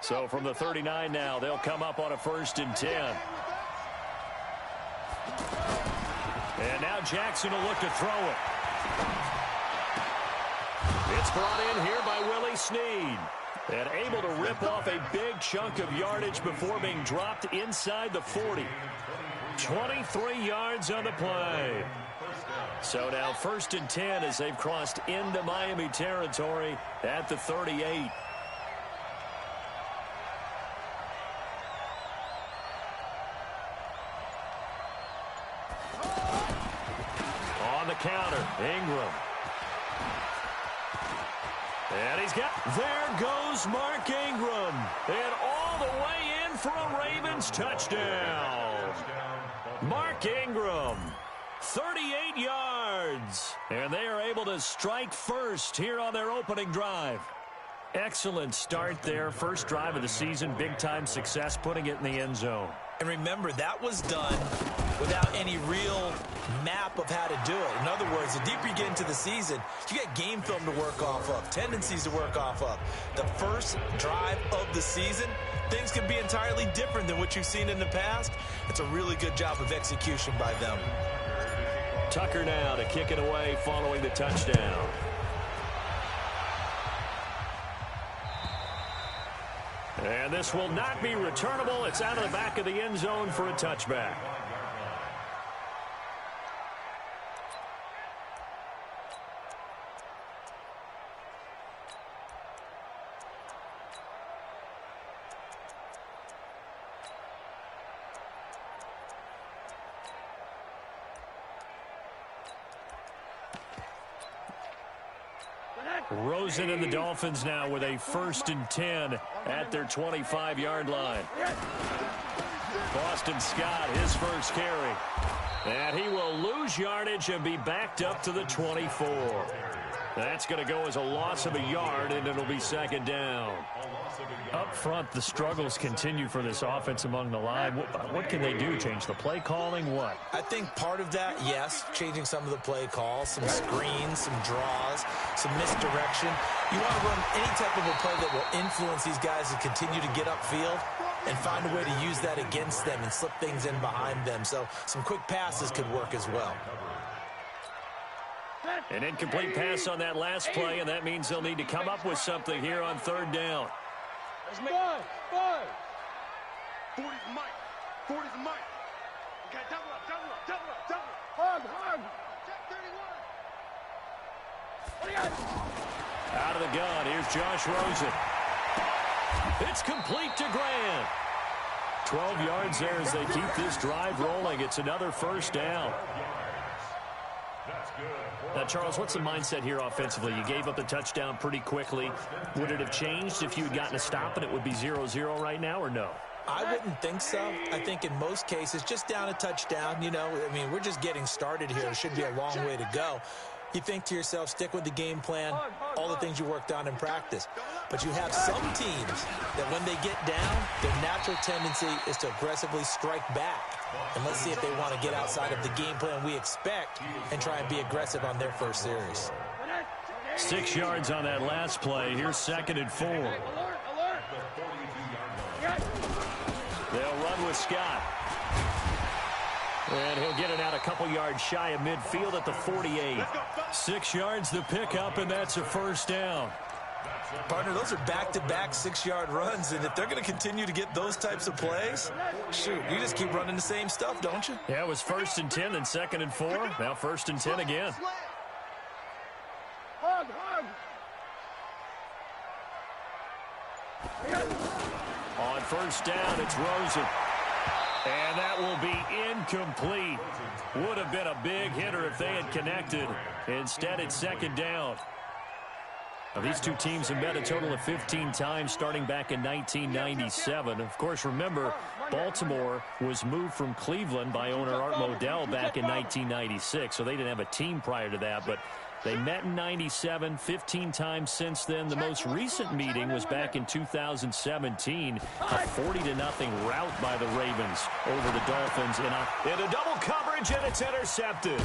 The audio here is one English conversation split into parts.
So from the 39 now, they'll come up on a 1st and 10. And now Jackson will look to throw it. It's brought in here by Willie Snead. And able to rip off a big chunk of yardage before being dropped inside the 40. 23 yards on the play. So now 1st and 10 as they've crossed into Miami territory at the 38. On the counter, Ingram. And he's got, there goes Mark Ingram. And all the way in for a Ravens touchdown. Mark Ingram, 38 yards. And they are able to strike first here on their opening drive. Excellent start there. First drive of the season, big-time success, putting it in the end zone. And remember, that was done without any real map of how to do it. In other words, the deeper you get into the season, you got game film to work off of, tendencies to work off of. The first drive of the season, things can be entirely different than what you've seen in the past. It's a really good job of execution by them. Tucker now to kick it away following the touchdown. And this will not be returnable. It's out of the back of the end zone for a touchback. Rosen and the Dolphins now with a 1st and 10 at their 25-yard line. Boston Scott, his first carry. And he will lose yardage and be backed up to the 24. That's going to go as a loss of a yard, and it'll be 2nd down. Up front, the struggles continue for this offense among the line. What can they do? Change the play calling? What? I think part of that, yes, changing some of the play calls, some screens, some draws, some misdirection. You want to run any type of a play that will influence these guys to continue to get upfield and find a way to use that against them and slip things in behind them. So some quick passes could work as well. An incomplete pass on that last play, and that means they'll need to come up with something here on 3rd down. 40's Mike. 40's Mike. Okay, double up. Hug. Check 31. Out of the gun, here's Josh Rosen. It's complete to Grant. 12 yards there as they keep this drive rolling. It's another 1st down. Now, Charles, what's the mindset here offensively? You gave up the touchdown pretty quickly. Would it have changed if you had gotten a stop and it would be 0-0 right now, or no? I wouldn't think so. I think in most cases, just down a touchdown, you know, I mean, we're just getting started here. It should be a long way to go. You think to yourself, stick with the game plan, all the things you worked on in practice. But you have some teams that when they get down, their natural tendency is to aggressively strike back. And let's see if they want to get outside of the game plan we expect and try and be aggressive on their first series. 6 yards on that last play. Here's 2nd and 4. They'll run with Scott. And he'll get it out a couple yards shy of midfield at the 48. 6 yards the pickup, and that's a 1st down. Partner, those are back-to-back 6-yard runs, and if they're going to continue to get those types of plays, shoot, you just keep running the same stuff, don't you? Yeah, it was 1st and 10, then 2nd and 4. Now 1st and 10 again. Hug. On 1st down, it's Rosen. And that will be incomplete. Would have been a big hitter if they had connected. Instead, it's 2nd down. Now, these two teams have met a total of 15 times starting back in 1997. Of course, remember, Baltimore was moved from Cleveland by owner Art Modell back in 1996, so they didn't have a team prior to that, but they met in 97, 15 times since then. The most recent meeting was back in 2017, a 40-0 rout by the Ravens over the Dolphins in a double coverage, and it's intercepted.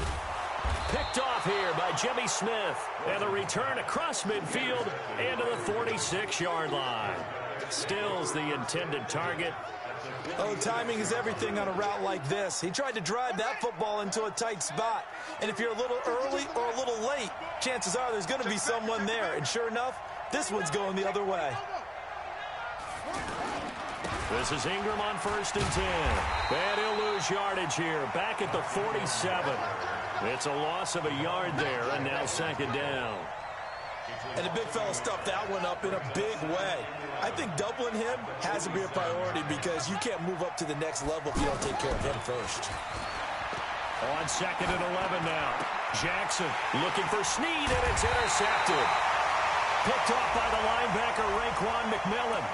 Picked off here by Jimmy Smith, and the return across midfield into the 46-yard line. Stills the intended target. Oh, timing is everything on a route like this. He tried to drive that football into a tight spot. And if you're a little early or a little late, chances are there's going to be someone there. And sure enough, this one's going the other way. This is Ingram on 1st and 10. And he'll lose yardage here. Back at the 47. It's a loss of a yard there, and now 2nd down. And the big fella stuffed that one up in a big way. I think doubling him has to be a priority because you can't move up to the next level if you don't take care of him first. On 2nd and 11 now. Jackson looking for Snead, and it's intercepted. Picked off by the linebacker, Raekwon McMillan.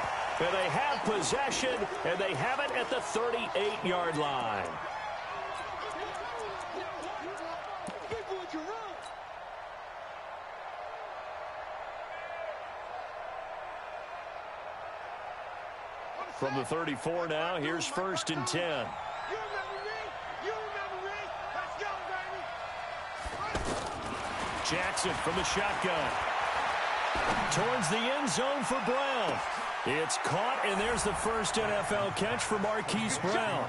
And they have possession, and they have it at the 38-yard line. From the 34 now, here's 1st and 10. You remember me? You remember me? Let's go, baby! Jackson from the shotgun. Towards the end zone for Brown. It's caught, and there's the first NFL catch for Marquise Brown.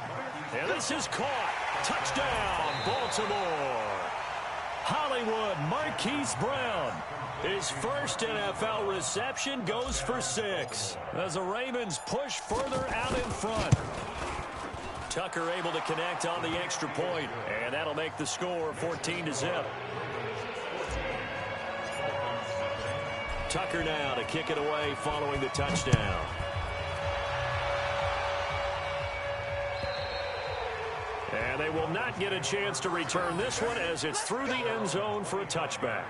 And this is caught. Touchdown, Baltimore. Hollywood, Marquise Brown. His first NFL reception goes for 6 as the Ravens push further out in front. Tucker able to connect on the extra point, and that'll make the score 14-0. Tucker now to kick it away following the touchdown. And they will not get a chance to return this one as it's through the end zone for a touchback.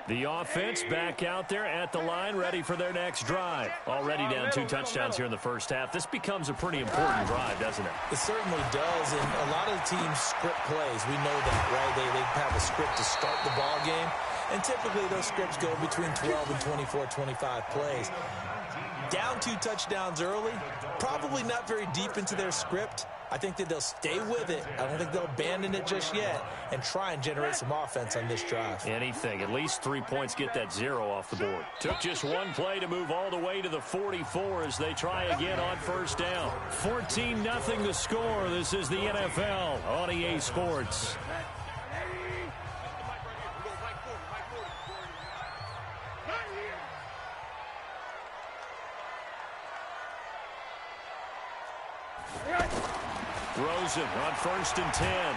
The offense back out there at the line, ready for their next drive. Already down 2 touchdowns here in the first half. This becomes a pretty important drive, doesn't it? It certainly does, and a lot of the teams script plays. We know that, right? They have a script to start the ball game, and typically those scripts go between 12 and 24, 25 plays. Down 2 touchdowns early, probably not very deep into their script. I think that they'll stay with it. I don't think they'll abandon it just yet and try and generate some offense on this drive. Anything. At least 3 points, get that 0 off the board. Took just one play to move all the way to the 44 as they try again on 1st down. 14-0 the score. This is the NFL on EA Sports. Throws it on 1st and 10.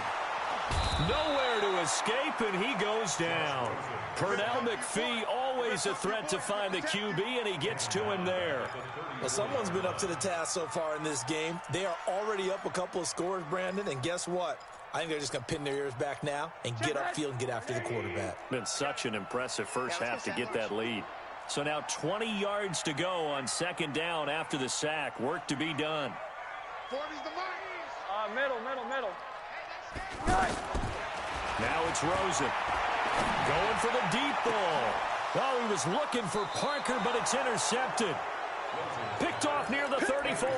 Nowhere to escape, and he goes down. Pernell McPhee, always a threat to find the QB, and he gets to him there. Well, someone's been up to the task so far in this game. They are already up a couple of scores, Brandon, and guess what? I think they're just going to pin their ears back now and get upfield and get after the quarterback. Been such an impressive first half to get that lead. So now 20 yards to go on 2nd down after the sack. Work to be done. 40's the mark. Middle. Now it's Rosen. Going for the deep ball. Oh, he was looking for Parker, but it's intercepted. Picked off near the 34.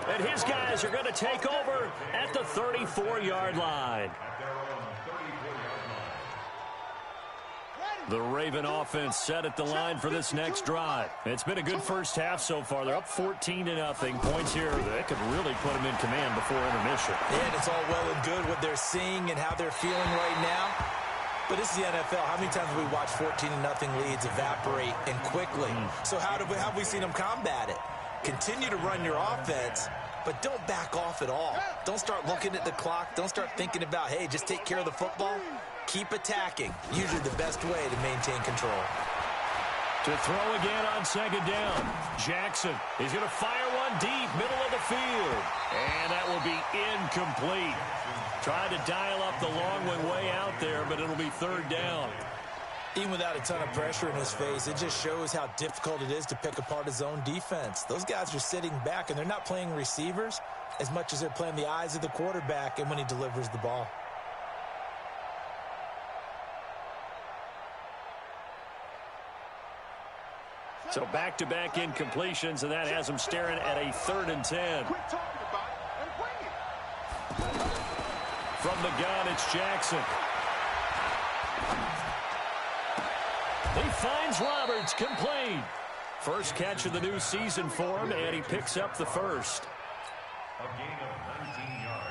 And his guys are going to take over at the 34-yard line. The Raven offense set at the line for this next drive. It's been a good first half so far. They're up 14-0. Points here that could really put them in command before intermission. Yeah, and it's all well and good what they're seeing and how they're feeling right now. But this is the NFL. How many times have we watched 14-0 leads evaporate and quickly? So how have we seen them combat it? Continue to run your offense, but don't back off at all. Don't start looking at the clock. Don't start thinking about, hey, just take care of the football. Keep attacking. Usually the best way to maintain control. To throw again on 2nd down. Jackson is going to fire one deep, middle of the field. And that will be incomplete. Tried to dial up the long one way out there, but it'll be 3rd down. Even without a ton of pressure in his face, it just shows how difficult it is to pick apart his own defense. Those guys are sitting back, and they're not playing receivers as much as they're playing the eyes of the quarterback and when he delivers the ball. So back-to-back incompletions, and that has them staring at a 3rd and 10. Quit talking about it and bring it. From the gun, it's Jackson. He finds Roberts, complete. First catch of the new season for him, and he picks up the first.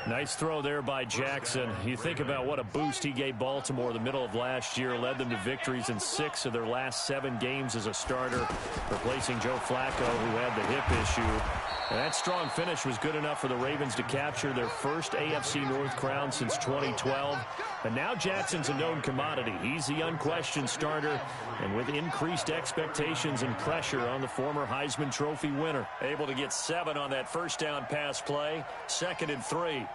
Nice throw there by Jackson. You think about what a boost he gave Baltimore the middle of last year, led them to victories in 6 of their last 7 games as a starter, replacing Joe Flacco, who had the hip issue. And that strong finish was good enough for the Ravens to capture their first AFC North crown since 2012. And now Jackson's a known commodity. He's the unquestioned starter, and with increased expectations and pressure on the former Heisman Trophy winner. Able to get 7 on that first down pass play. 2nd and 3.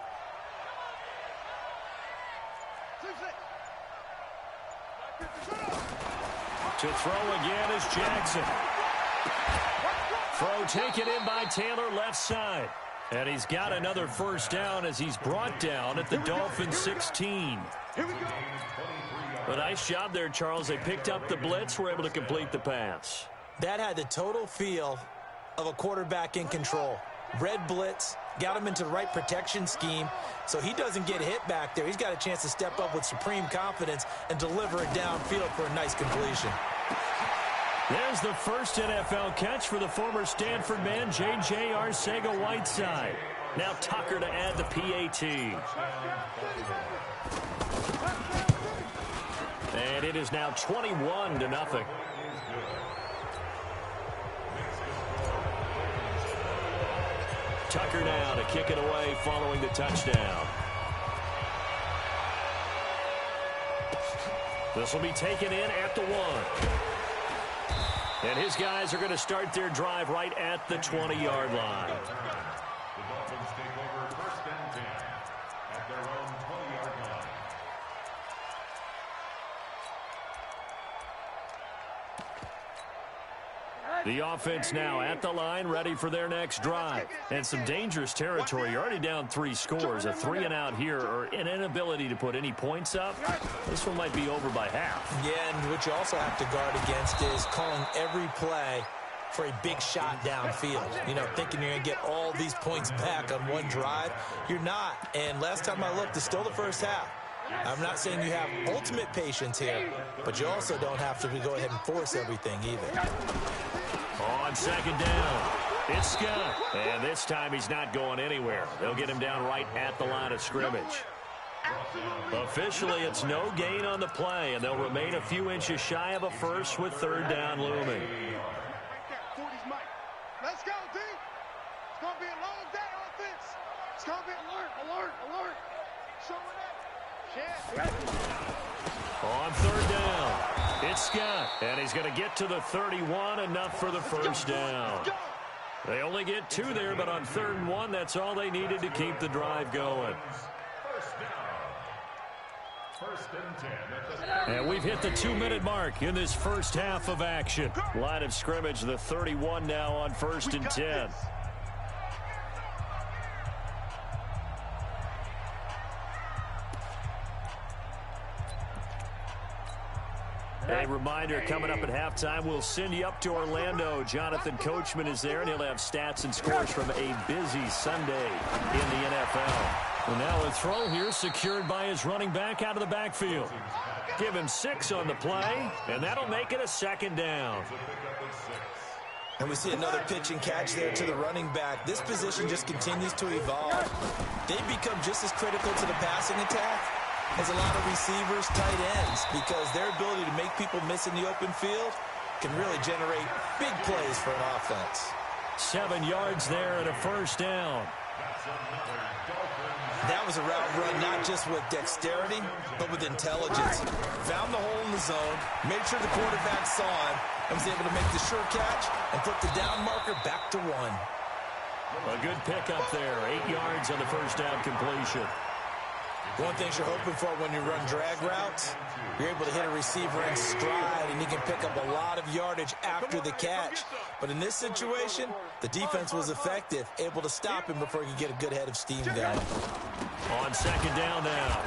To throw again is Jackson. Throw taken in by Taylor, left side. And he's got another first down as he's brought down at the Dolphins 16. A nice job there, Charles. They picked up the blitz, were able to complete the pass. That had the total feel of a quarterback in control. Red blitz, got him into the right protection scheme, so he doesn't get hit back there. He's got a chance to step up with supreme confidence and deliver it downfield for a nice completion. There's the first NFL catch for the former Stanford man, J.J. Arcega-Whiteside. Now Tucker to add the PAT. And it is now 21-0. Tucker now to kick it away following the touchdown. This will be taken in at the 1. And his guys are going to start their drive right at the 20-yard line. The Dolphins take over 1st and 10 at their own 20-yard line. The offense now at the line, ready for their next drive. And some dangerous territory. You're already down 3 scores. A 3-and-out here, or an inability to put any points up. This one might be over by half. Yeah, and what you also have to guard against is calling every play for a big shot downfield. You know, thinking you're going to get all these points back on one drive. You're not. And last time I looked, it's still the first half. I'm not saying you have ultimate patience here, but you also don't have to go ahead and force everything either. On 2nd down, it's Scott. And this time he's not going anywhere. They'll get him down right at the line of scrimmage. Officially, it's no gain on the play, and they'll remain a few inches shy of a first with 3rd down looming. Let's go, D. It's going to be a long day offense. It's going to be alert. Show it up. On 3rd down, it's Scott, and he's going to get to the 31, enough for the first down. They only get 2 there, but on 3rd and 1, that's all they needed to keep the drive going. And we've hit the 2-minute mark in this first half of action. Line of scrimmage, the 31 now on 1st and 10. A reminder, coming up at halftime, we'll send you up to Orlando. Jonathan Coachman is there, and he'll have stats and scores from a busy Sunday in the NFL. And now a throw here secured by his running back out of the backfield. Give him 6 on the play, and that'll make it a 2nd down. And we see another pitch and catch there to the running back. This position just continues to evolve. They become just as critical to the passing attack as a lot of receivers, tight ends, because their ability to make people miss in the open field can really generate big plays for an offense. 7 yards there and a first down. That was a route run not just with dexterity, but with intelligence. Found the hole in the zone, made sure the quarterback saw him, and was able to make the sure catch and put the down marker back to 1. A good pickup there, 8 yards on the first down completion. One thing you're hoping for when you run drag routes, you're able to hit a receiver in stride, and you can pick up a lot of yardage after the catch. But in this situation, the defense was effective, able to stop him before he could get a good head of steam going. On 2nd down now,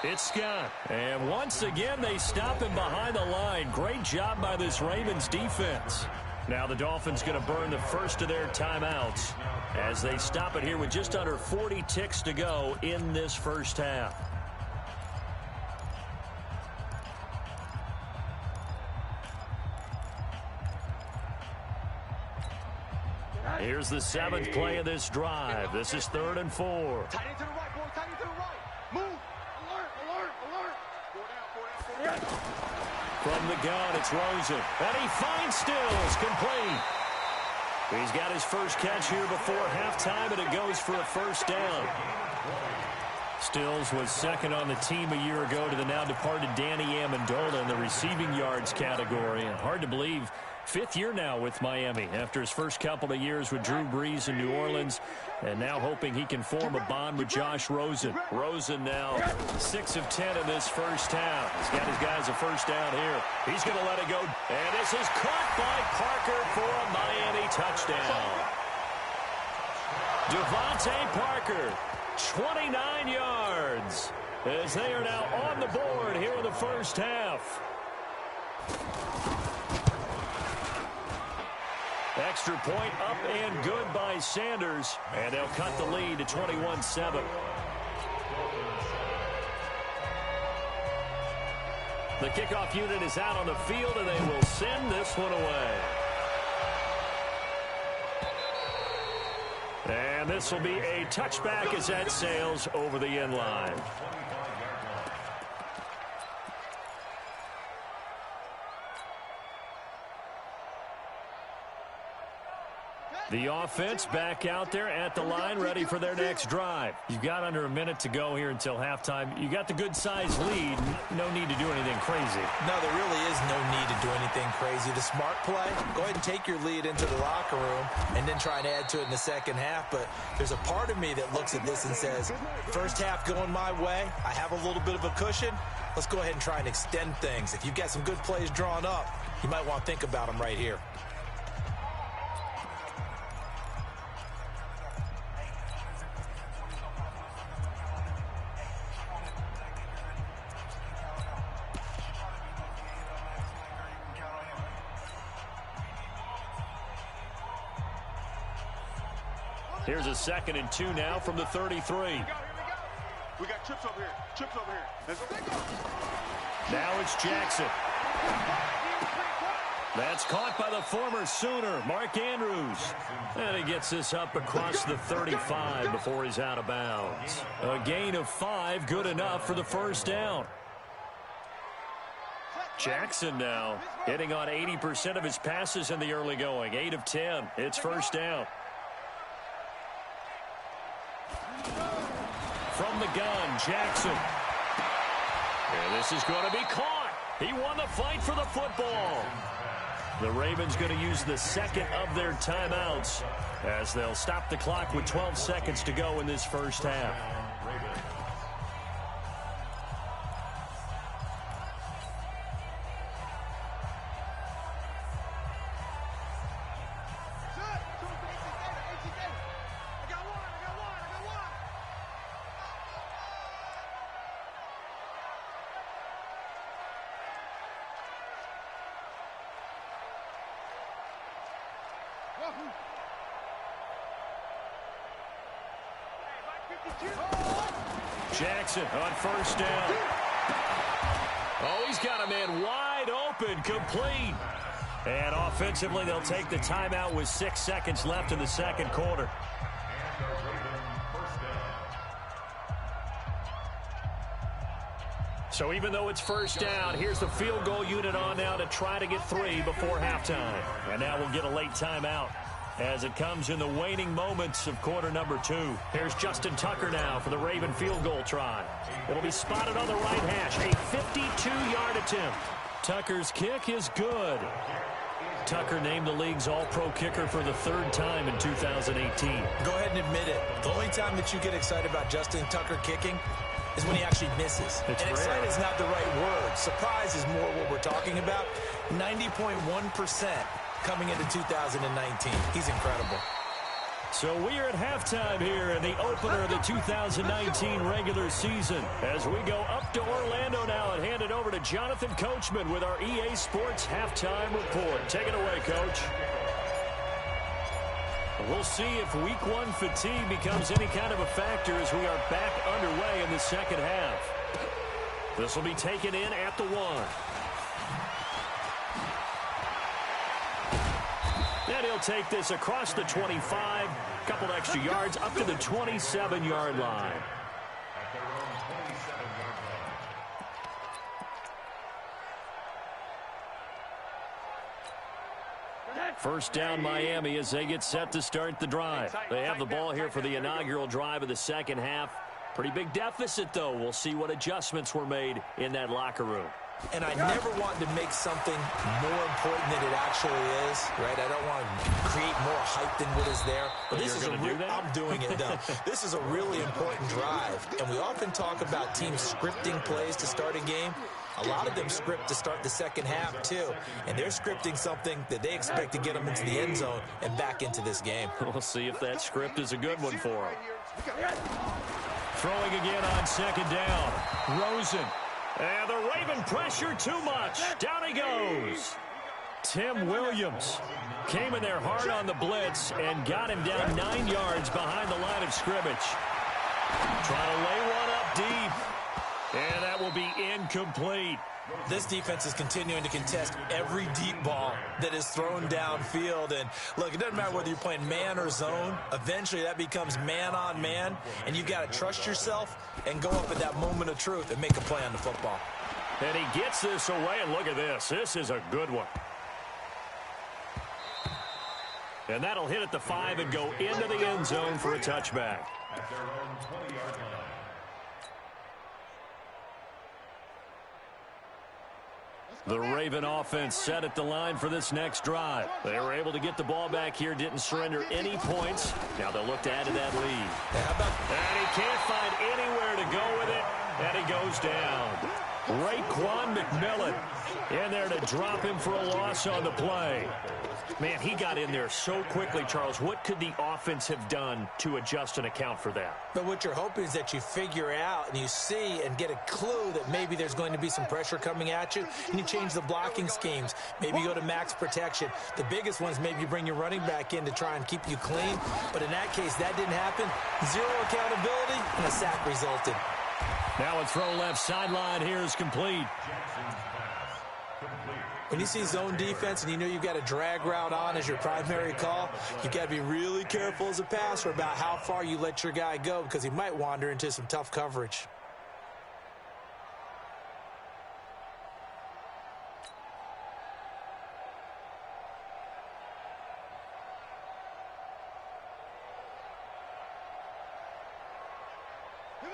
it's Scott. And once again, they stop him behind the line. Great job by this Ravens defense. Now the Dolphins going to burn the first of their timeouts as they stop it here with just under 40 ticks to go in this first half. Here's the 7th play of this drive. This is 3rd and 4. Tight end to the right, boy. Tight end to the right. Move. Alert, alert, alert. 4 down, 4 down, 4 down. From the gun, it's Rosen. And he finds Stills, complete. He's got his first catch here before halftime, and it goes for a first down. Stills was second on the team a year ago to the now-departed Danny Amendola in the receiving yards category. And hard to believe, 5th year now with Miami after his first couple of years with Drew Brees in New Orleans, and now hoping he can form a bond with Josh Rosen. Rosen now 6 of 10 in this first half. He's got his guys a first down here. He's going to let it go. And this is caught by Parker for a Miami touchdown. Devontae Parker, 29 yards, as they are now on the board here in the first half. Extra point up and good by Sanders, and they'll cut the lead to 21-7. The kickoff unit is out on the field, and they will send this one away. And this will be a touchback as that sails over the end line. The offense back out there at the line, ready for their next drive. You've got under a minute to go here until halftime. You got the good-sized lead. No need to do anything crazy. No, there really is no need to do anything crazy. The smart play, go ahead and take your lead into the locker room and then try and add to it in the second half. But there's a part of me that looks at this and says, first half going my way, I have a little bit of a cushion. Let's go ahead and try and extend things. If you've got some good plays drawn up, you might want to think about them right here. Here's a 2nd and 2 now from the 33. We got trips over here. Trips over here. Now it's Jackson. That's caught by the former Sooner, Mark Andrews. And he gets this up across the 35 before he's out of bounds. A gain of 5, good enough for the first down. Jackson now hitting on 80% of his passes in the early going. 8 of 10. It's first down. From the gun, Jackson. And this is going to be caught. He won the fight for the football. The Ravens going to use the 2nd of their timeouts as they'll stop the clock with 12 seconds to go in this first half. Jackson on first down. Oh, he's got a man wide open, complete. And offensively, they'll take the timeout with 6 seconds left in the second quarter. So even though it's first down, here's the field goal unit on now to try to get 3 before halftime. And now we'll get a late timeout as it comes in the waning moments of quarter number 2. Here's Justin Tucker now for the Raven field goal try. It'll be spotted on the right hash. A 52-yard attempt. Tucker's kick is good. Tucker named the league's all-pro kicker for the 3rd time in 2018. Go ahead and admit it. The only time that you get excited about Justin Tucker kicking is when he actually misses. And excited is not the right word. Surprise is more what we're talking about. 90.1% coming into 2019. He's incredible. So we are at halftime here in the opener of the 2019 regular season. As we go up to Orlando now and hand it over to Jonathan Coachman with our EA Sports halftime report. Take it away, Coach. We'll see if week 1 fatigue becomes any kind of a factor as we are back underway in the second half. This will be taken in at the 1. And And he'll take this across the 25, a couple extra yards, up to the 27-yard line. At their own 27-yard line. First down Miami as they get set to start the drive. They have the ball here for the inaugural drive of the second half. Pretty big deficit, though. We'll see what adjustments were made in that locker room. And I never want to make something more important than it actually is, right? I don't want to create more hype than what is there. But this is I'm doing it, though. This is a really important drive. And we often talk about teams scripting plays to start a game. A lot of them script to start the second half, too. And they're scripting something that they expect to get them into the end zone and back into this game. We'll see if that script is a good one for them. Throwing again on second down. Rosen. And the Raven pressure too much. Down he goes. Tim Williams came in there hard on the blitz and got him down 9 yards behind the line of scrimmage. Trying to lay one up deep. And that will be incomplete. This defense is continuing to contest every deep ball that is thrown downfield. And, look, it doesn't matter whether you're playing man or zone. Eventually that becomes man-on-man, and you've got to trust yourself and go up at that moment of truth and make a play on the football. And he gets this away, and look at this. This is a good one. And that'll hit at the 5 and go into the end zone for a touchback. At their own 20-yard line. The Raven offense set at the line for this next drive. They were able to get the ball back here, didn't surrender any points. Now they'll look to add to that lead. And he can't find anywhere to go with it, and he goes down. Raekwon McMillan in there to drop him for a loss on the play. Man, he got in there so quickly, Charles. What could the offense have done to adjust and account for that? But what you're hoping is that you figure out and you see and get a clue that maybe there's going to be some pressure coming at you, and you change the blocking schemes. Maybe you go to max protection. The biggest ones, maybe you bring your running back in to try and keep you clean. But in that case, that didn't happen. Zero accountability, and a sack resulted. Now a throw left sideline here is complete. When you see zone defense and you know you've got a drag route on as your primary call, you've got to be really careful as a passer about how far you let your guy go, because he might wander into some tough coverage.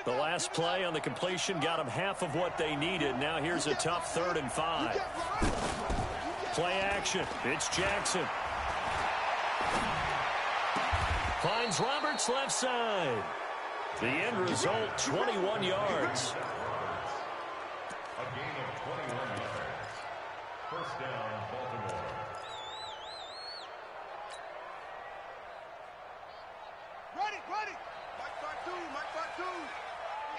The last play on the completion got them half of what they needed. Now here's a tough 3rd and 5. Play action. It's Jackson. Finds Roberts left side. The end result, 21 yards. A gain of 21 yards. First down, Baltimore. Ready. Mike part two.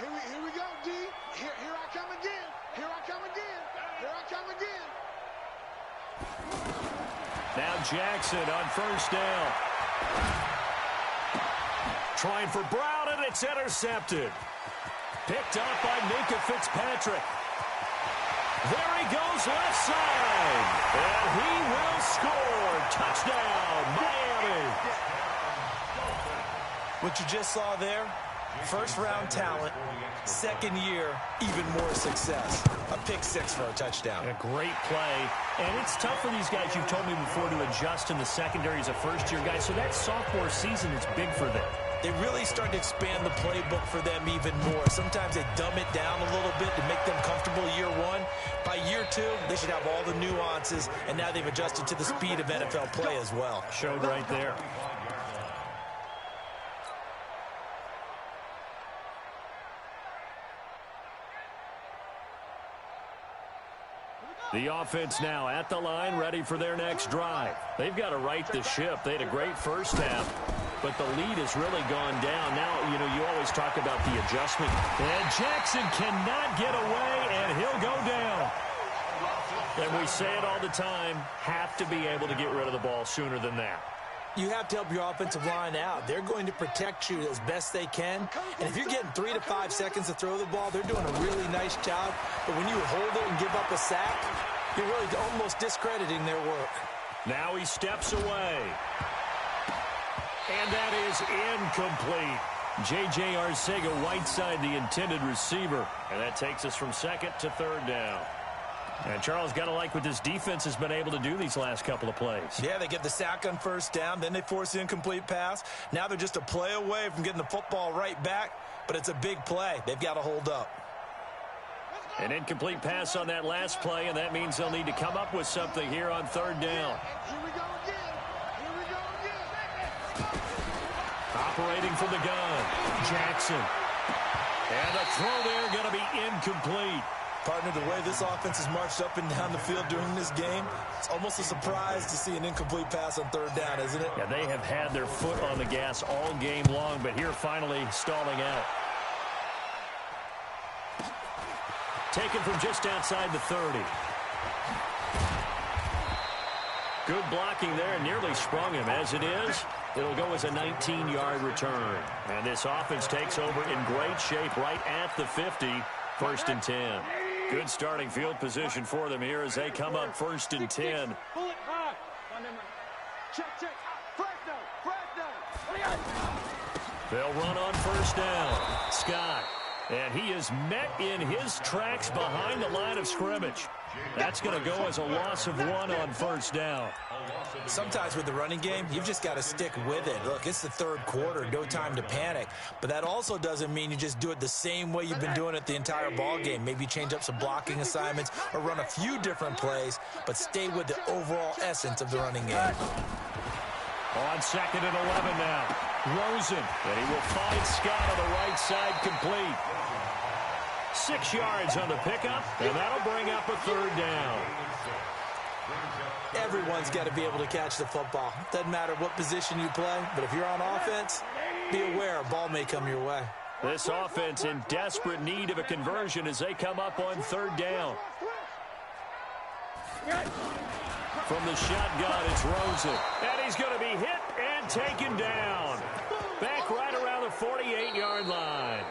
Here we go, D. Here I come again. Here I come again. Now Jackson on first down. Trying for Brown, and it's intercepted. Picked up by Minka Fitzpatrick. There he goes left side. And he will score. Touchdown, Miami. What you just saw there, first-round talent, second year, even more success. A pick 6 for a touchdown. A great play. And it's tough for these guys, you've told me before, to adjust in the secondary as a first-year guy. So that sophomore season is big for them. They really start to expand the playbook for them even more. Sometimes they dumb it down a little bit to make them comfortable year 1. By year 2, they should have all the nuances, and now they've adjusted to the speed of NFL play as well. Showed right there. The offense now at the line, ready for their next drive. They've got to right the ship. They had a great first half, but the lead has really gone down. Now, you always talk about the adjustment. And Jackson cannot get away, and he'll go down. And we say it all the time, have to be able to get rid of the ball sooner than that. You have to help your offensive line out. They're going to protect you as best they can. And if you're getting 3 to 5 seconds to throw the ball, they're doing a really nice job. But when you hold it and give up a sack, you're really almost discrediting their work. Now he steps away. And that is incomplete. J.J. Arcega-Whiteside, the intended receiver. And that takes us from second to third down. And Charles, got to like what this defense has been able to do these last couple of plays. Yeah, they get the sack on first down, then they force the incomplete pass. Now they're just a play away from getting the football right back, but it's a big play. They've got to hold up. An incomplete pass on that last play, and that means they'll need to come up with something here on third down. Here we go again. Here we go again. Operating from the gun, Jackson. And the throw there going to be incomplete. Partner, the way this offense has marched up and down the field during this game, it's almost a surprise to see an incomplete pass on third down, isn't it? Yeah, they have had their foot on the gas all game long, but here finally stalling out. Taken from just outside the 30. Good blocking there, and nearly sprung him. As it is, it'll go as a 19-yard return. And this offense takes over in great shape right at the 50, 1st and 10. Good starting field position for them here as they come up 1st and 10. They'll run on first down. Scott. And he is met in his tracks behind the line of scrimmage. That's going to go as a loss of 1 on first down. Sometimes with the running game, you've just got to stick with it. Look, it's the third quarter, no time to panic. But that also doesn't mean you just do it the same way you've been doing it the entire ball game. Maybe change up some blocking assignments or run a few different plays, but stay with the overall essence of the running game. On 2nd and 11 now. Rosen, and he will find Scott on the right side, complete. 6 yards on the pickup, and that'll bring up a third down. Everyone's got to be able to catch the football. Doesn't matter what position you play, but if you're on offense, be aware a ball may come your way. This offense in desperate need of a conversion as they come up on third down. From the shotgun, it's Rosen. And he's going to be hit and taken down. Back right around the 48-yard line.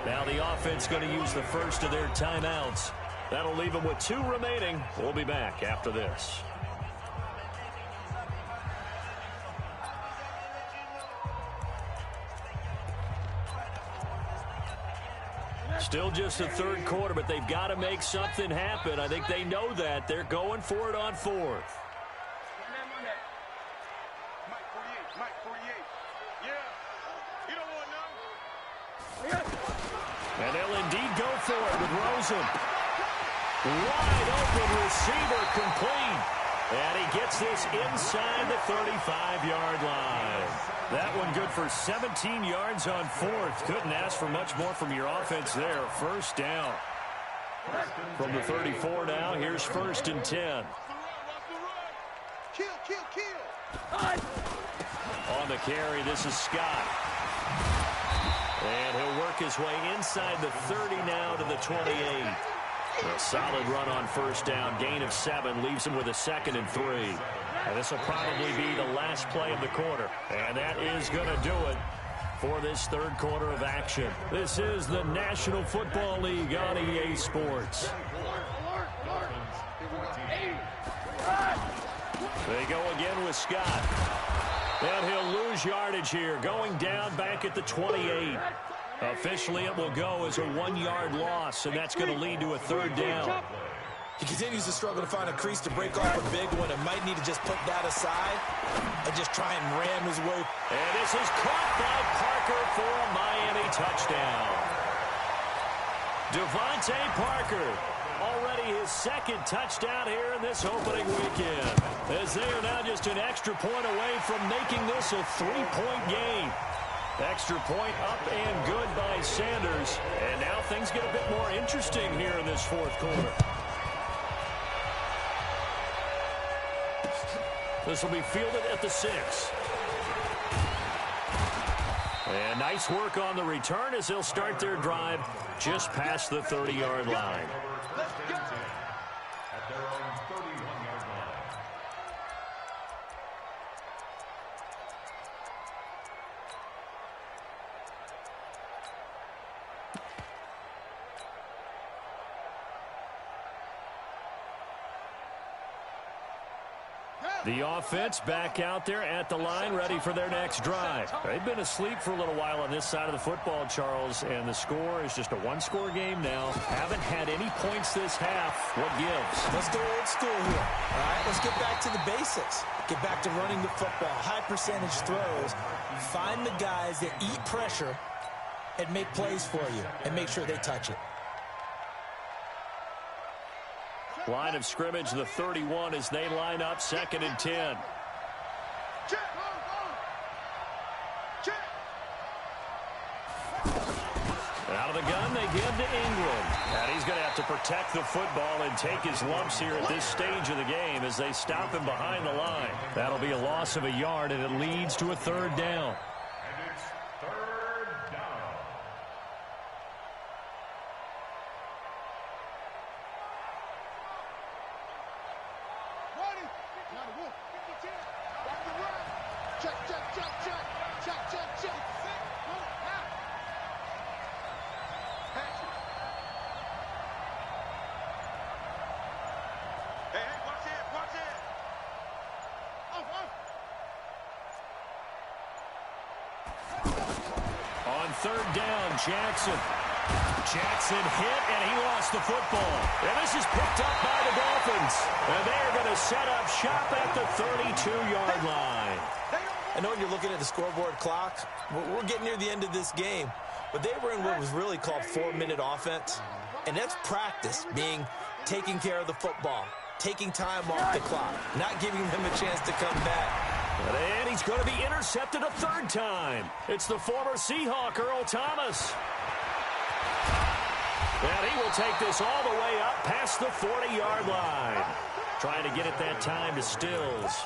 Now the offense going to use the first of their timeouts. That'll leave them with 2 remaining. We'll be back after this. Still just the third quarter, but they've got to make something happen. I think they know that. They're going for it on 4th. And they'll indeed go for it with Rosen. Wide open receiver, complete. And he gets this inside the 35-yard line. That one good for 17 yards on 4th. Couldn't ask for much more from your offense there. First down. From the 34 now, here's 1st and 10. Kill. On the carry, this is Scott. And he'll work his way inside the 30 now to the 28. A solid run on first down. Gain of 7 leaves him with a 2nd and 3. And this will probably be the last play of the quarter. And that is going to do it for this third quarter of action. This is the National Football League on EA Sports. They go again with Scott. And he'll lose yardage here, going down back at the 28. Officially, it will go as a 1-yard loss, and that's going to lead to a third down. He continues to struggle to find a crease to break off a big one and might need to just put that aside and just try and ram his way. And this is caught by Parker for a Miami touchdown. Devontae Parker, already his 2nd touchdown here in this opening weekend, as they are now just an extra point away from making this a 3-point game. Extra point up and good by Sanders. And now things get a bit more interesting here in this 4th quarter. This will be fielded at the 6. And nice work on the return as they'll start their drive just past the 30-yard line. At their own 31-yard line. The offense back out there at the line, ready for their next drive. They've been asleep for a little while on this side of the football, Charles, and the score is just a one-score game now. Haven't had any points this half. What gives? Let's go old school here. All right, let's get back to the basics. Get back to running the football, high percentage throws. Find the guys that eat pressure and make plays for you and make sure they touch it. Line of scrimmage, the 31, as they line up, 2nd and 10. Out of the gun, they give to Ingram. And he's going to have to protect the football and take his lumps here at this stage of the game as they stop him behind the line. That'll be a loss of a yard, and it leads to a 3rd down. And it's 3rd down. Check, check, check, check, check, check, check. Hey, watch it, watch it. On 3rd down, Jackson hit, and he lost the football. And this is picked up by the Dolphins. And they are going to set up shop at the 32-yard line. I know you're looking at the scoreboard clock. We're getting near the end of this game. But they were in what was really called 4-minute offense. And that's practice, being taking care of the football, taking time off the clock, not giving them a chance to come back. And he's going to be intercepted a 3rd time. It's the former Seahawk, Earl Thomas. And he will take this all the way up past the 40-yard line. Trying to get it that time to Stills.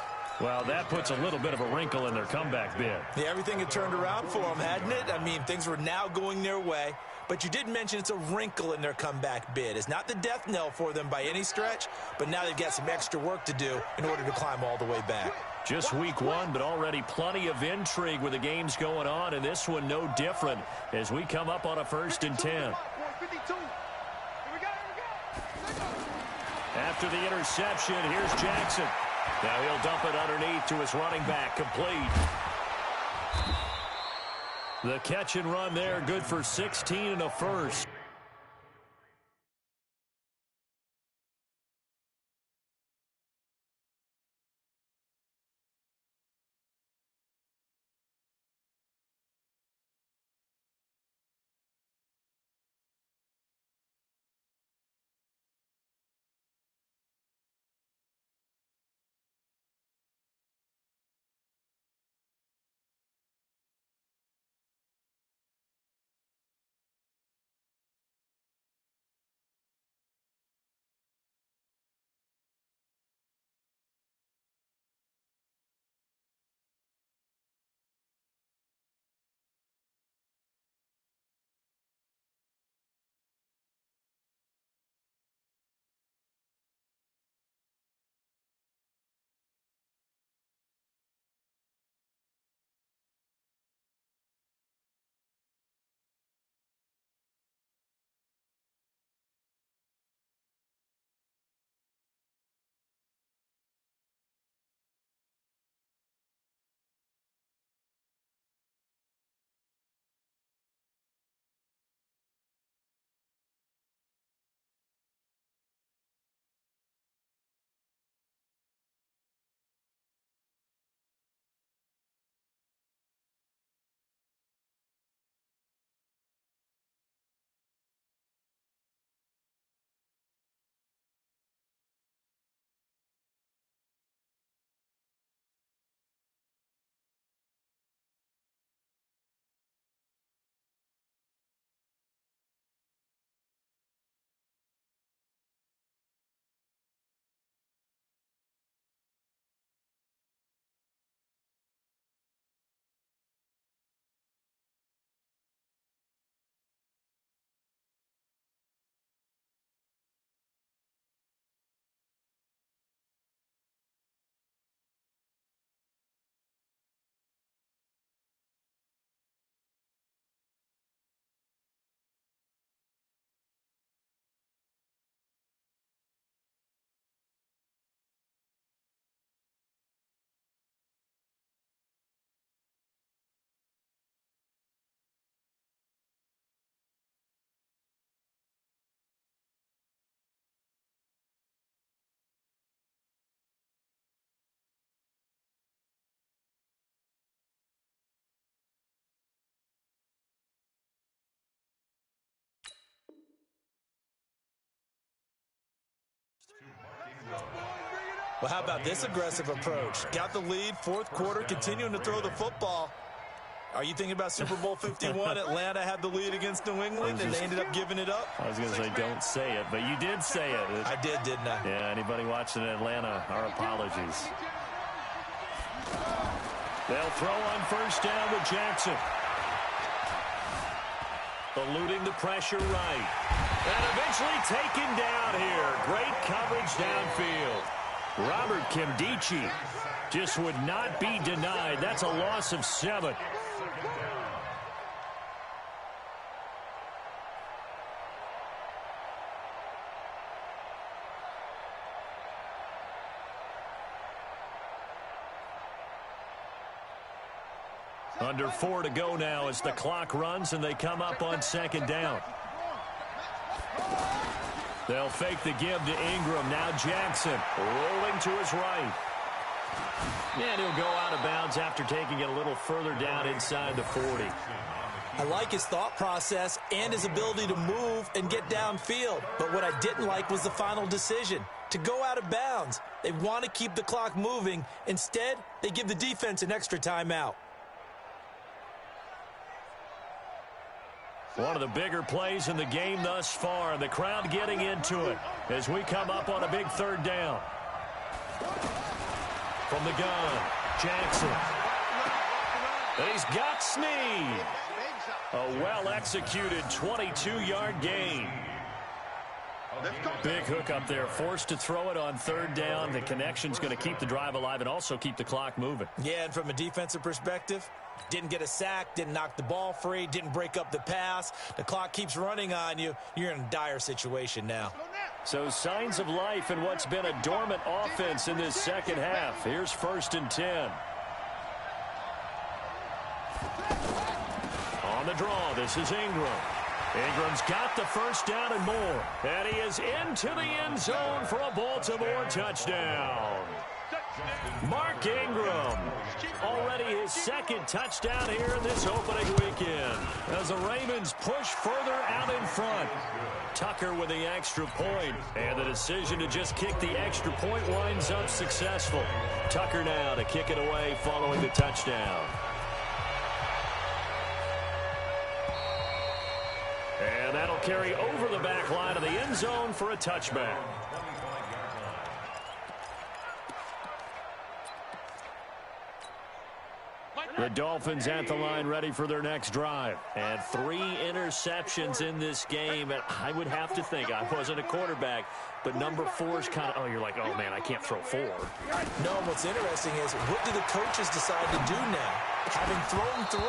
Well, that puts a little bit of a wrinkle in their comeback bid. Yeah, everything had turned around for them, hadn't it? I mean, things were now going their way. But you did mention it's a wrinkle in their comeback bid. It's not the death knell for them by any stretch, but now they've got some extra work to do in order to climb all the way back. Just week 1, but already plenty of intrigue with the games going on, and this one no different as we come up on a 1st and 10. After the interception, here's Jackson. Now he'll dump it underneath to his running back, complete. The catch and run there, good for 16 and a first. Well, how about this aggressive approach? Got the lead, fourth quarter, continuing to throw the football. Are you thinking about Super Bowl 51? Atlanta had the lead against New England, and they ended up giving it up? I was going to say don't say it, but you did say it. I did, didn't I? Yeah, anybody watching Atlanta, our apologies. They'll throw on first down with Jackson. Eluding the pressure right. And eventually taken down here. Great coverage downfield. Robert Kimdichie just would not be denied. That's a loss of 7. Under 4 to go now as the clock runs and they come up on second down. They'll fake the give to Ingram. Now Jackson rolling to his right. And he'll go out of bounds after taking it a little further down inside the 40. I like his thought process and his ability to move and get downfield. But what I didn't like was the final decision, to go out of bounds. They want to keep the clock moving. Instead, they give the defense an extra timeout. One of the bigger plays in the game thus far. The crowd getting into it as we come up on a big third down. From the gun, Jackson. He's got Snead. A well-executed 22-yard gain. Big hook up there, forced to throw it on third down. The connection's going to keep the drive alive and also keep the clock moving. Yeah, and from a defensive perspective, didn't get a sack, didn't knock the ball free, didn't break up the pass. The clock keeps running on you. You're in a dire situation now. So signs of life in what's been a dormant offense in this second half. Here's 1st and 10. On the draw, this is Ingram. Ingram's got the first down and more. And he is into the end zone for a Baltimore touchdown. Mark Ingram, already his second touchdown here in this opening weekend. As the Ravens push further out in front. Tucker with the extra point, and the decision to just kick the extra point winds up successful. Tucker now to kick it away following the touchdown. And that'll carry over the back line of the end zone for a touchback. The Dolphins at the line ready for their next drive. And 3 interceptions in this game. And I would have to think, I wasn't a quarterback, but number 4 is kind of, oh, you're like, oh, man, I can't throw 4. No, what's interesting is, what do the coaches decide to do now? Having thrown 3,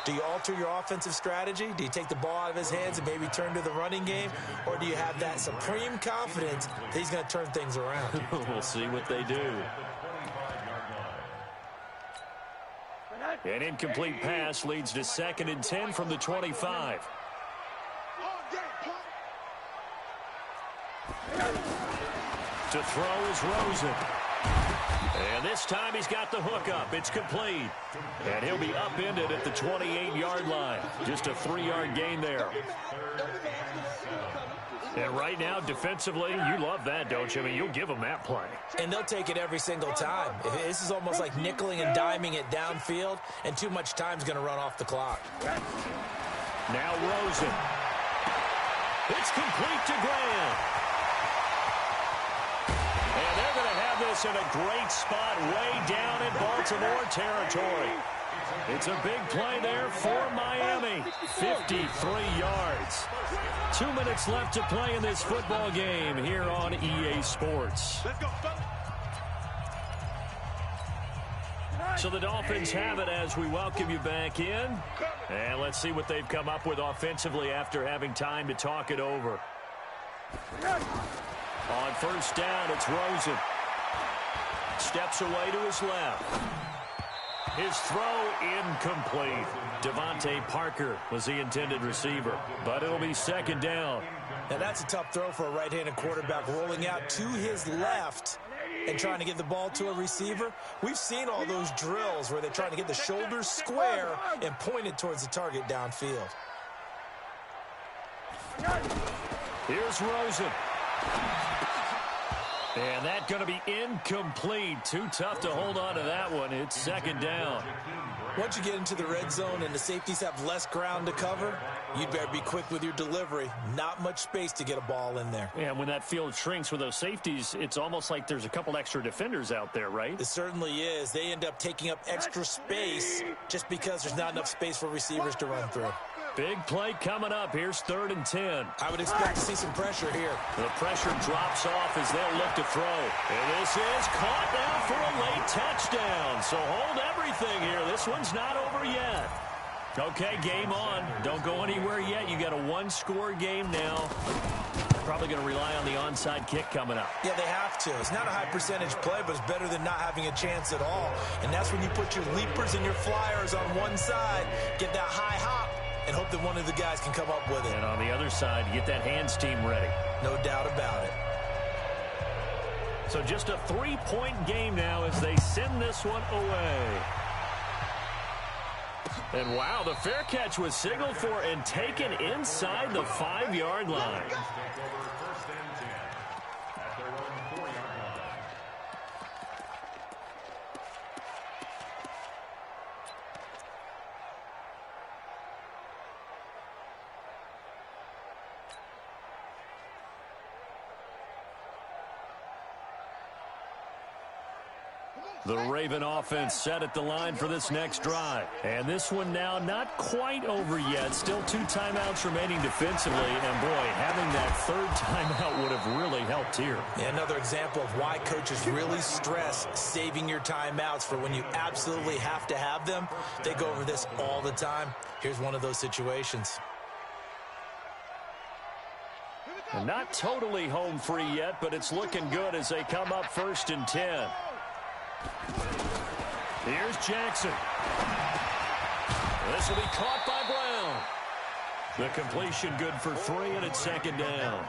do you alter your offensive strategy? Do you take the ball out of his hands and maybe turn to the running game? Or do you have that supreme confidence that he's going to turn things around? We'll see what they do. An incomplete pass leads to 2nd and 10 from the 25. To throw is Rosen. And this time he's got the hook up. It's complete. And he'll be upended at the 28-yard line. Just a 3-yard gain there. And right now, defensively, you love that, don't you? I mean, you'll give them that play. And they'll take it every single time. This is almost like nickeling and diming it downfield, and too much time's going to run off the clock. Now Rosen. It's complete to Graham. And they're going to have this in a great spot way down in Baltimore territory. It's a big play there for Miami. 53 yards. 2 minutes left to play in this football game here on EA Sports. So the Dolphins have it as we welcome you back in. And let's see what they've come up with offensively after having time to talk it over. On first down, it's Rosen. Steps away to his left. His throw incomplete. Devontae Parker was the intended receiver, but it'll be 2nd down. Now that's a tough throw for a right-handed quarterback, rolling out to his left and trying to get the ball to a receiver. We've seen all those drills where they're trying to get the shoulders square and point it towards the target downfield. Here's Rosen. And that's going to be incomplete. Too tough to hold on to that one. It's second down. Once you get into the red zone and the safeties have less ground to cover, you'd better be quick with your delivery. Not much space to get a ball in there. And when that field shrinks with those safeties, it's almost like there's a couple extra defenders out there, right? It certainly is. They end up taking up extra space just because there's not enough space for receivers to run through. Big play coming up. Here's 3rd and 10. I would expect to see some pressure here. The pressure drops off as they'll look to throw. And this is caught now for a late touchdown. So hold everything here. This one's not over yet. Okay, game on. Don't go anywhere yet. You got a one-score game now. Probably going to rely on the onside kick coming up. Yeah, they have to. It's not a high percentage play, but it's better than not having a chance at all. And that's when you put your leapers and your flyers on one side, get that high hop, and hope that one of the guys can come up with it. And on the other side, get that hands team ready. No doubt about it. So just a 3-point game now as they send this one away. And wow, the fair catch was signaled for and taken inside the 5-yard line. The Raven offense set at the line for this next drive. And this one now not quite over yet. Still 2 timeouts remaining defensively. And, boy, having that 3rd timeout would have really helped here. Yeah, another example of why coaches really stress saving your timeouts for when you absolutely have to have them. They go over this all the time. Here's one of those situations. And not totally home free yet, but it's looking good as they come up 1st and 10. Here's Jackson. This will be caught by Brown. The completion good for 3, and it's 2nd down.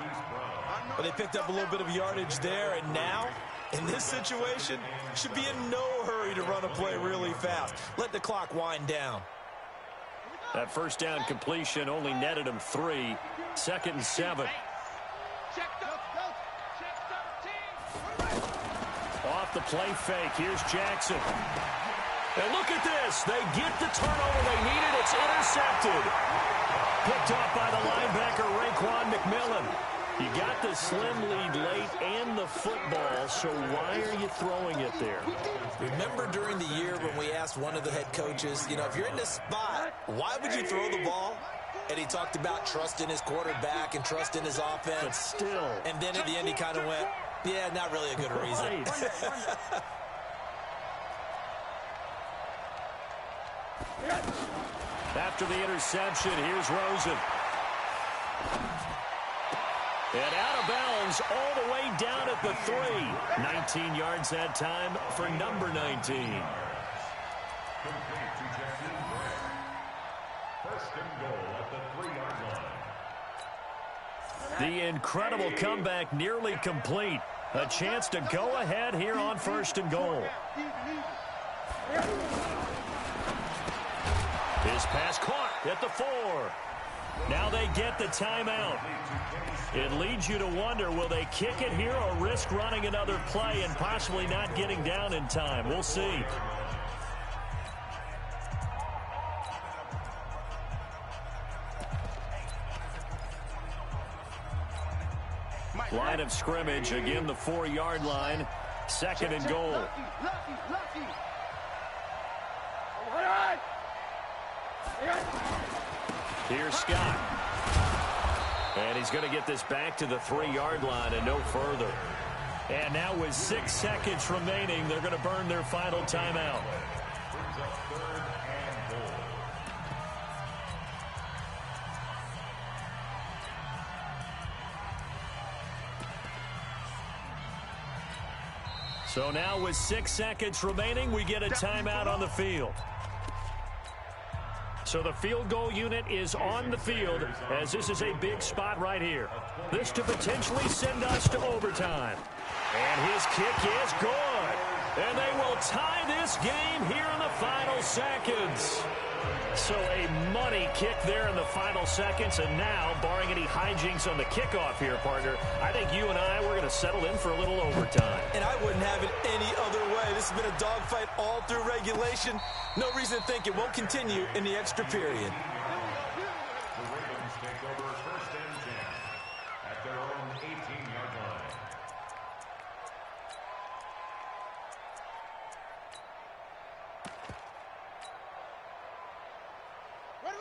Well, they picked up a little bit of yardage there, and now, in this situation, should be in no hurry to run a play really fast. Let the clock wind down. That 1st down completion only netted him 3. 2nd and 7. Off the play fake. Here's Jackson. And look at this. They get the turnover they needed. It's intercepted. Picked off by the linebacker, Raekwon McMillan. You got the slim lead late and the football, so why are you throwing it there? Remember during the year when we asked one of the head coaches, you know, if you're in this spot, why would you throw the ball? And he talked about trust in his quarterback and trust in his offense. But still. And then at the end he kind of went, yeah, not really a good reason. Right. After the interception, here's Rosen. And out of bounds all the way down at the 3. 19 yards that time for number 19. The incredible comeback nearly complete. A chance to go ahead here on 1st and goal. His pass caught at the 4. Now they get the timeout. It leads you to wonder, will they kick it here or risk running another play and possibly not getting down in time? We'll see. Line of scrimmage, again the 4-yard line. 2nd and goal. Here's Scott. And he's going to get this back to the 3-yard line and no further. And now with 6 seconds remaining, they're going to burn their final timeout. So now with 6 seconds remaining, we get a timeout on the field. So the field goal unit is on the field as this is a big spot right here. This to potentially send us to overtime. And his kick is good. And they will tie this game here in the final seconds. So a money kick there in the final seconds, and now, barring any hijinks on the kickoff here, partner, I think you and I, we're going to settle in for a little overtime. And I wouldn't have it any other way. This has been a dogfight all through regulation. No reason to think it won't continue in the extra period. The Ravens take over first and 10 at their own 18-yard line.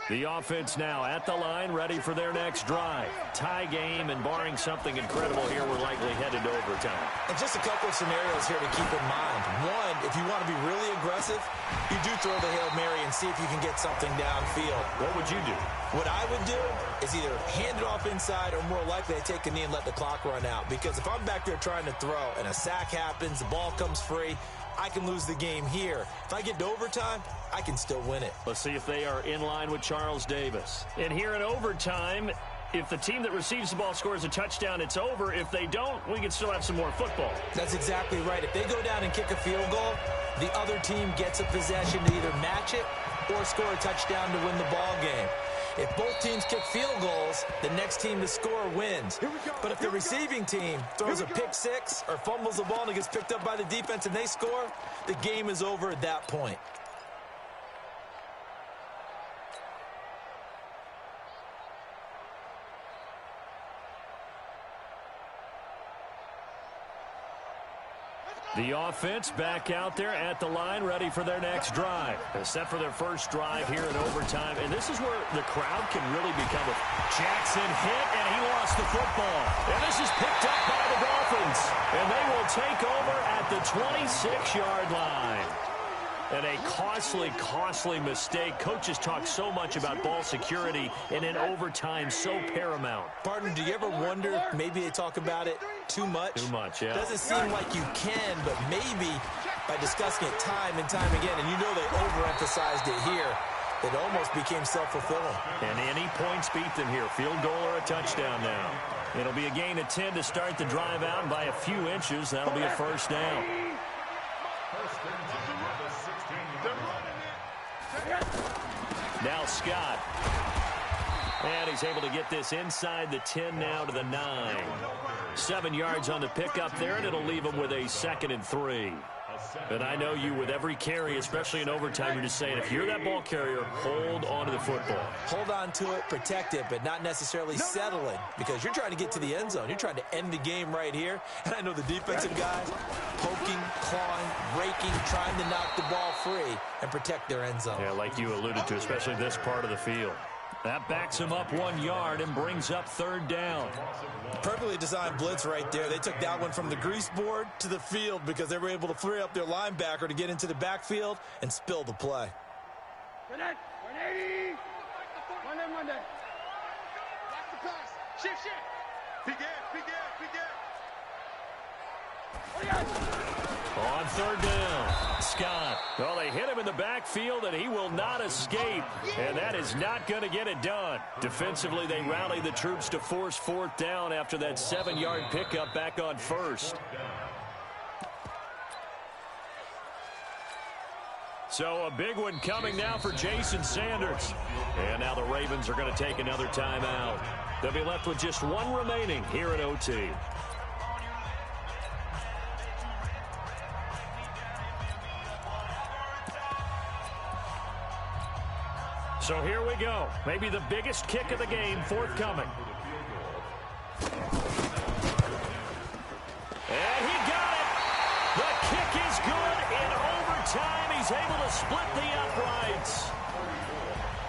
The offense now at the line, ready for their next drive. Tie game, and barring something incredible here, we're likely headed to overtime. And just a couple of scenarios here to keep in mind. One, if you want to be really aggressive, you do throw the Hail Mary and see if you can get something downfield. What would you do? What I would do is either hand it off inside or more likely I take a knee and let the clock run out. Because if I'm back there trying to throw and a sack happens, the ball comes free, I can lose the game here. If I get to overtime, I can still win it. Let's see if they are in line with Charles Davis. And here in overtime, if the team that receives the ball scores a touchdown, it's over. If they don't, we can still have some more football. That's exactly right. If they go down and kick a field goal, the other team gets a possession to either match it or score a touchdown to win the ball game. If both teams kick field goals, the next team to score wins. But if the receiving team throws a pick six or fumbles the ball and it gets picked up by the defense and they score, the game is over at that point. The offense back out there at the line, ready for their next drive. They're set for their first drive here in overtime, and this is where the crowd can really become a... Jackson hit, and he lost the football. And this is picked up by the Dolphins, and they will take over at the 26-yard line. And a costly mistake. Coaches talk so much about ball security, and in overtime, so paramount. Partner, do you ever wonder if maybe they talk about it too much? Too much, yeah. Doesn't seem like you can, but maybe by discussing it time and time again, and you know they overemphasized it here, it almost became self-fulfilling. And any points beat them here. Field goal or a touchdown now. It'll be a gain of 10 to start the drive out, and by a few inches, that'll be a first down. Now Scott. And he's able to get this inside the 10 now to the 9. 7 yards on the pickup there, and it'll leave him with a 2nd and 3. And I know you, with every carry, especially in overtime, you're just saying, if you're that ball carrier, hold on to the football. Hold on to it, protect it, but not necessarily settling, because you're trying to get to the end zone. You're trying to end the game right here. And I know the defensive guys poking, clawing, raking, trying to knock the ball free and protect their end zone. Yeah, like you alluded to, especially this part of the field. That backs him up 1 yard and brings up 3rd down. Perfectly designed blitz right there. They took that one from the grease board to the field because they were able to free up their linebacker to get into the backfield and spill the play. 180. One day. That's the pass. Shift. Begin. On 3rd down, Scott. Well, they hit him in the backfield, and he will not escape. And that is not going to get it done. Defensively, they rally the troops to force 4th down after that 7-yard pickup back on 1st. So a big one coming now for Jason Sanders. And now the Ravens are going to take another timeout. They'll be left with just 1 remaining here at OT. So here we go. Maybe the biggest kick of the game forthcoming. And he got it. The kick is good. In overtime, he's able to split the uprights.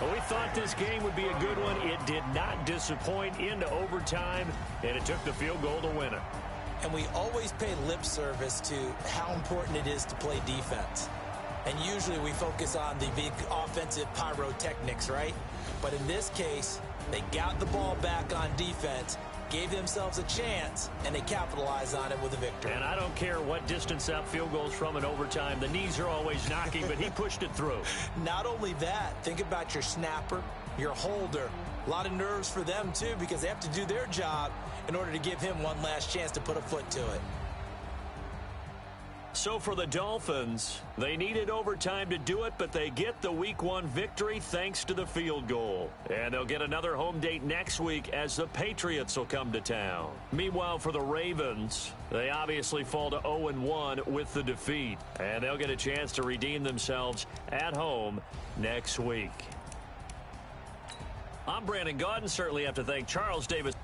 Well, we thought this game would be a good one. It did not disappoint into overtime, and it took the field goal to win it. And we always pay lip service to how important it is to play defense. And usually we focus on the big offensive pyrotechnics, right? But in this case, they got the ball back on defense, gave themselves a chance, and they capitalized on it with a victory. And I don't care what distance that field goes from in overtime. The knees are always knocking, but he pushed it through. Not only that, think about your snapper, your holder. A lot of nerves for them, too, because they have to do their job in order to give him one last chance to put a foot to it. So for the Dolphins, they needed overtime to do it, but they get the Week 1 victory thanks to the field goal. And they'll get another home date next week as the Patriots will come to town. Meanwhile, for the Ravens, they obviously fall to 0-1 with the defeat. And they'll get a chance to redeem themselves at home next week. I'm Brandon Gaudin. Certainly have to thank Charles Davis.